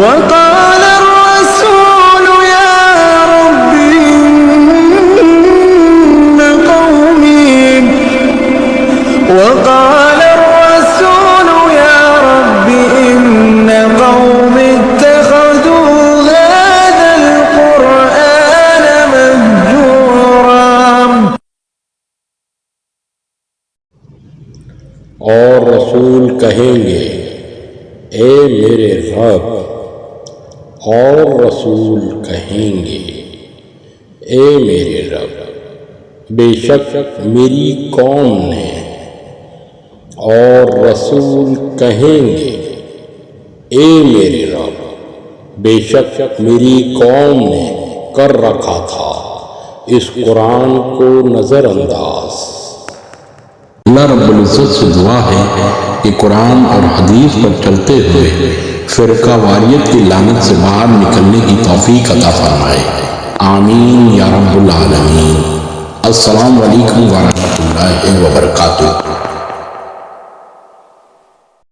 وقال الرسول يا رب إن قومي وقال الرسول يا رب إن قومي اتخذوا هذا القرآن مهجورا. اور رسول کہیں گے اے میرے رب، اور رسول کہیں گے اے میرے رب، بے شک میری قوم نے، اور رسول کہیں گے اے میرے رب، بے شک میری قوم نے کر رکھا تھا اس قرآن کو نظر انداز۔ اللہ رب العزت سے دعا ہے کہ قرآن اور حدیث پر چلتے ہوئے فرقہ واریت کی لعنت سے باہر نکلنے کی توفیق عطا فرمائے، آمین یا رب العالمین۔ السلام علیکم ورحمۃ اللہ وبرکاتہ۔